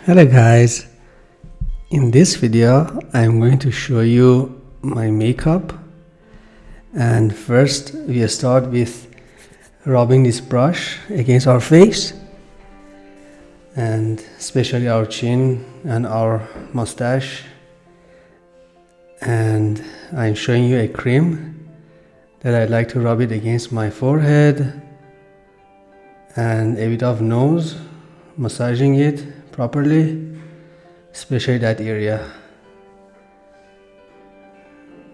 Hello guys, in this video I'm going to show you my makeup, and first we start with rubbing this brush against our face and especially our chin and our mustache, and I'm showing you a cream that I like to rub it against my forehead and a bit of nose, massaging it properly, especially that area.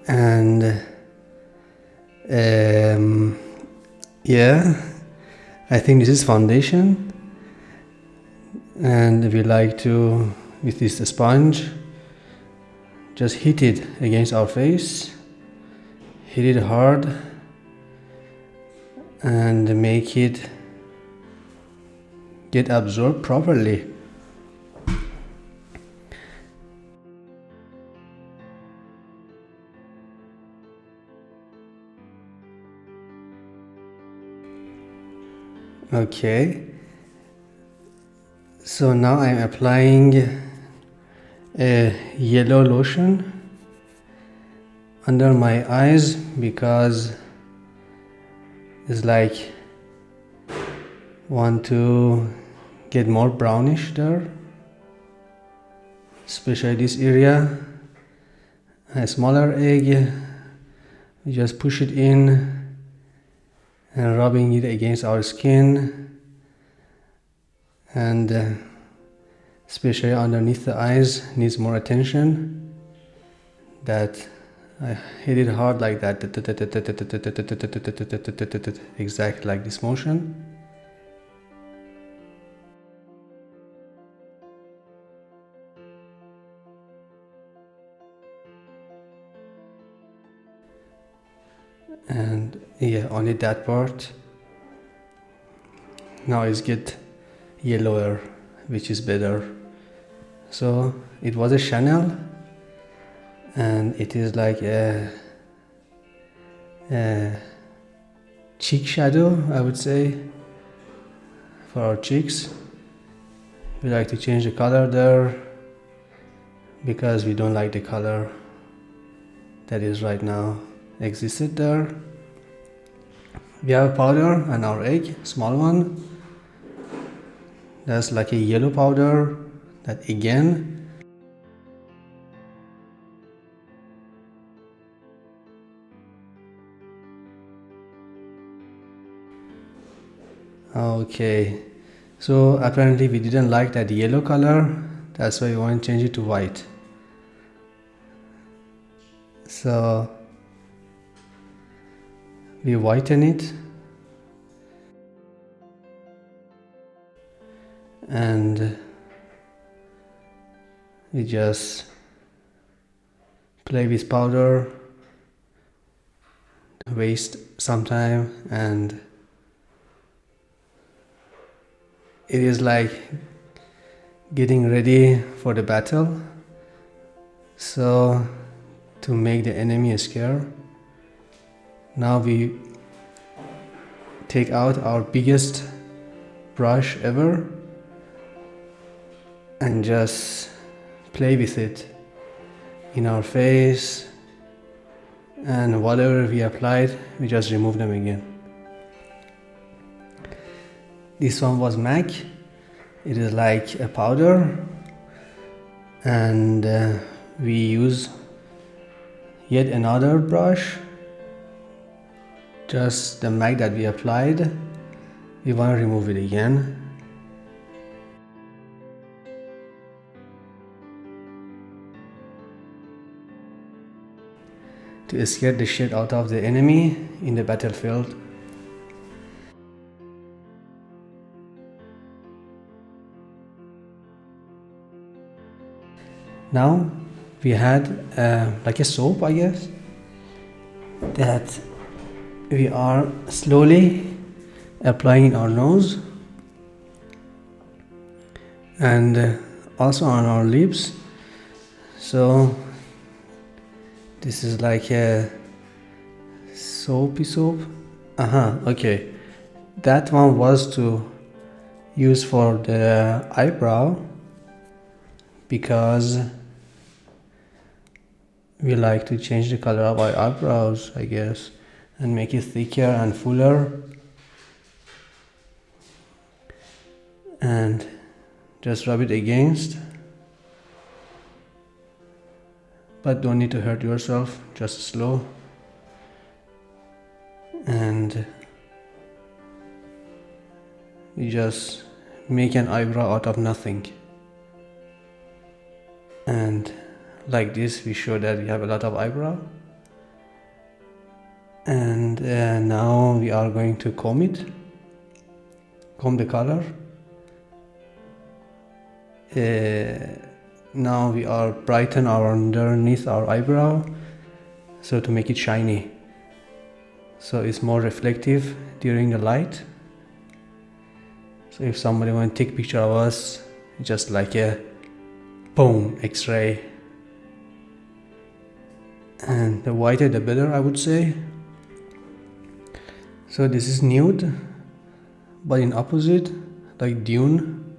And yeah, I think this is foundation, and we like to, with this sponge, just hit it against our face, hit it hard and make it get absorbed properly. Okay, so now I'm applying a yellow lotion under my eyes because it's like want to get more brownish there, especially this area. A smaller egg, we just push it in and rubbing it against our skin, and especially underneath the eyes needs more attention. That I hit it hard like that, exactly like this motion. And yeah, only that part. Now it's get yellower, which is better. So it was a Chanel, and it is like a cheek shadow, I would say, for our cheeks. We like to change the color there because we don't like the color that is right now existed there. We have a powder and our egg, small one. That's like a yellow powder that again okay, so apparently we didn't like that yellow color, that's why we want to change it to white. So we whiten it and we just play with powder, waste some time, and it is like getting ready for the battle. So to make the enemy scared, now we take out our biggest brush ever and just play with it in our face, and whatever we applied, we just remove them again. This one was MAC. It is like a powder, and we use yet another brush, just the MAC that we applied. We want to remove it again. To scare the shit out of the enemy in the battlefield. Now we had like a soap, I guess, that we are slowly applying in our nose and also on our lips. So this is like a soapy soap. Okay, that one was to use for the eyebrow, because we like to change the color of our eyebrows, I guess, and make it thicker and fuller, and just rub it against, but don't need to hurt yourself, just slow. And you just make an eyebrow out of nothing, and like this we show that we have a lot of eyebrow. And now we are going to comb the color. Now we are brighten our underneath our eyebrow, so to make it shiny, so it's more reflective during the light. So if somebody want to take a picture of us, just like a boom, X-ray. And the whiter the better, I would say. So this is nude, but in opposite, like dune.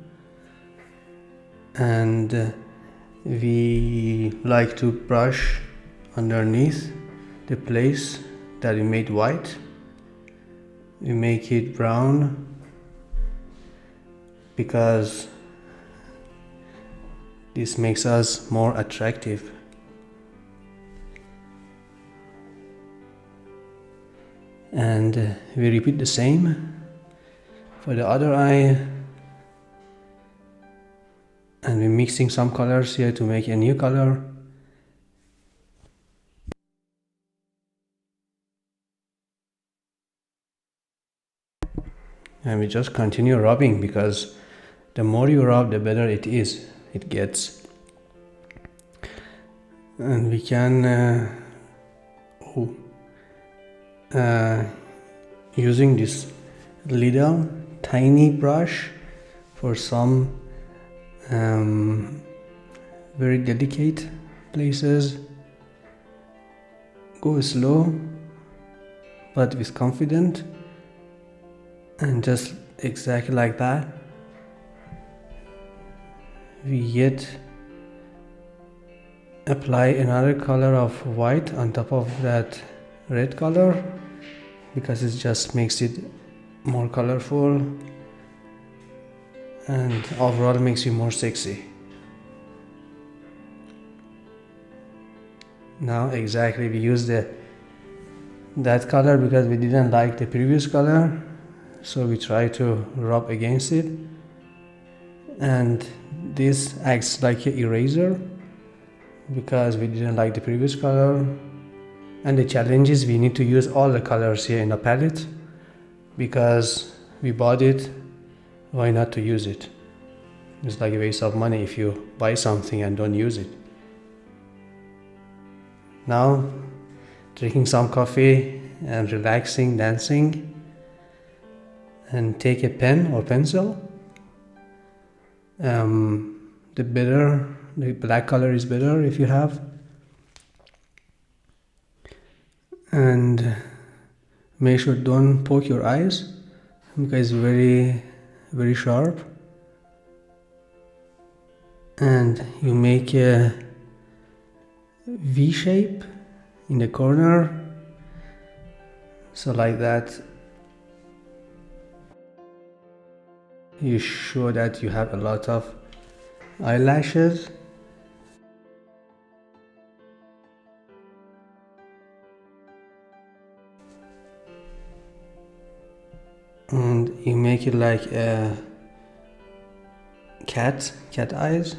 And we like to brush underneath the place that we made white. We make it brown because this makes us more attractive. And we repeat the same for the other eye, and we're mixing some colors here to make a new color. And we just continue rubbing, because the more you rub, the better it gets. And we can using this little tiny brush for some very delicate places. Go slow but with confidence, and just exactly like that we yet apply another color of white on top of that red color, because it just makes it more colorful and overall makes you more sexy. Now exactly we use that color because we didn't like the previous color, so we try to rub against it, and this acts like an eraser because we didn't like the previous color. And the challenge is we need to use all the colors here in the palette, because we bought it, why not to use it? It's like a waste of money if you buy something and don't use it. Now, drinking some coffee and relaxing, dancing, and take a pen or pencil. The black color is better if you have. And make sure don't poke your eyes, because it's very, very sharp. And you make a V shape in the corner, so like that you show that you have a lot of eyelashes. And you make it like a cat eyes.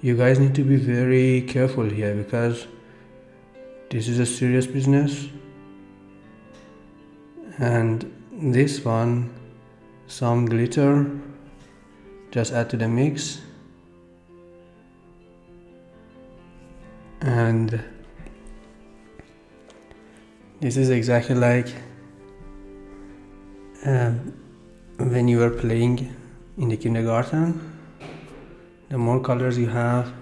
You guys need to be very careful here, because this is a serious business. And this one, some glitter, just add to the mix. And this is exactly like when you were playing in the kindergarten. The more colors you have,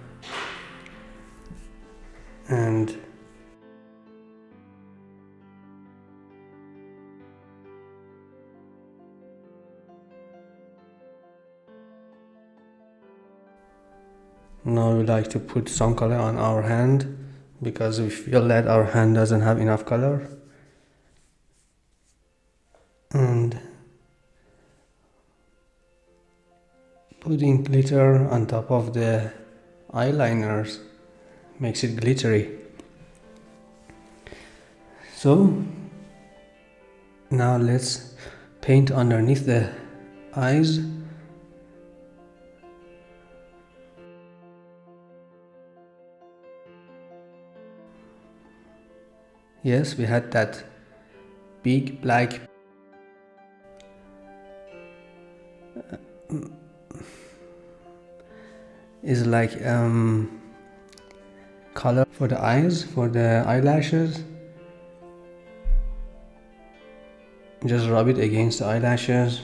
and Now we like to put some color on our hand because we feel that our hand doesn't have enough color. And putting glitter on top of the eyeliners makes it glittery. So now let's paint underneath the eyes. Yes, we had that big black is like color for the eyes, for the eyelashes. Just rub it against the eyelashes.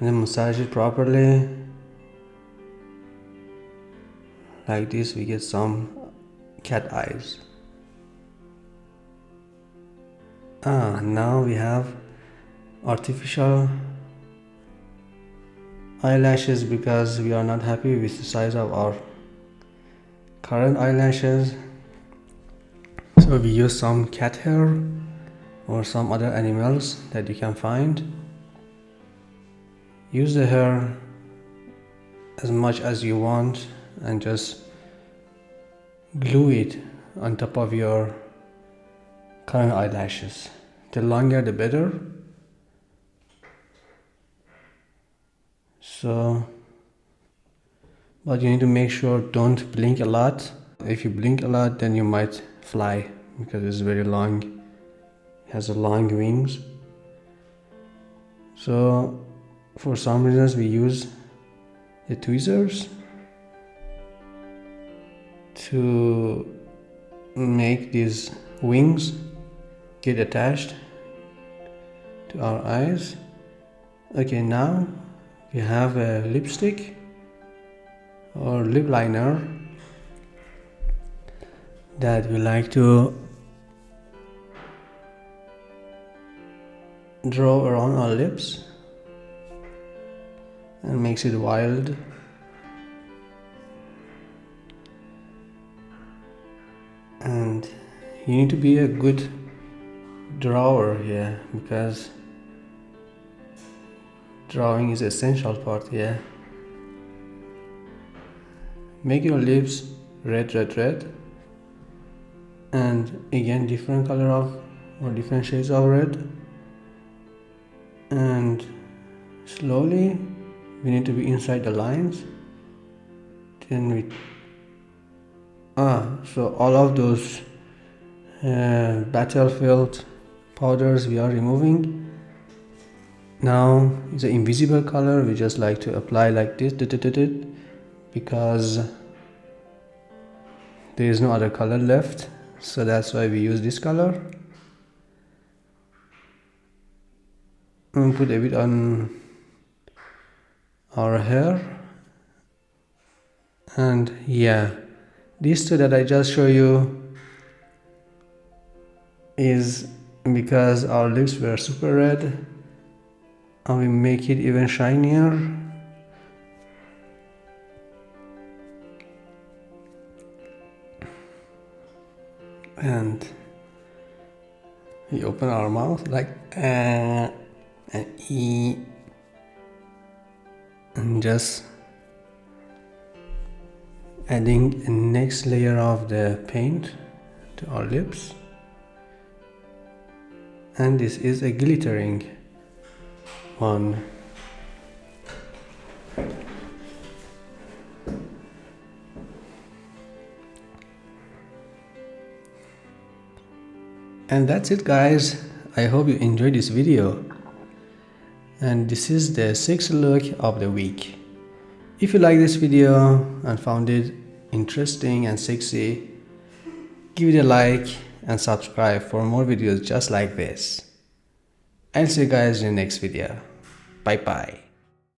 And then massage it properly. Like this we get some cat eyes. Now we have artificial eyelashes because we are not happy with the size of our current eyelashes. So we use some cat hair or some other animals that you can find. Use the hair as much as you want and just glue it on top of your current eyelashes. The longer the better. But you need to make sure don't blink a lot. If you blink a lot, then you might fly because it's very long. It has a long wings. So for some reasons we use the tweezers to make these wings get attached to our eyes. Okay, now we have a lipstick or lip liner that we like to draw around our lips and makes it wild. And you need to be a good drawer here because drawing is essential part here. Make your lips red, and again different color of or different shades of red, and slowly we need to be inside the lines. Then we so all of those battlefield powders we are removing. Now it's an invisible color. We just like to apply like this because there is no other color left, so that's why we use this color. And put a bit on our hair. And yeah, these two that I just show you is because our lips were super red, and we make it even shinier. And we open our mouth like and E, and just adding the next layer of the paint to our lips. And this is a glittering one. And that's it, guys. I hope you enjoyed this video. And this is the 6th look of the week. If you like this video and found it interesting and sexy, give it a like and subscribe for more videos just like this. I'll see you guys in the next video. Bye bye.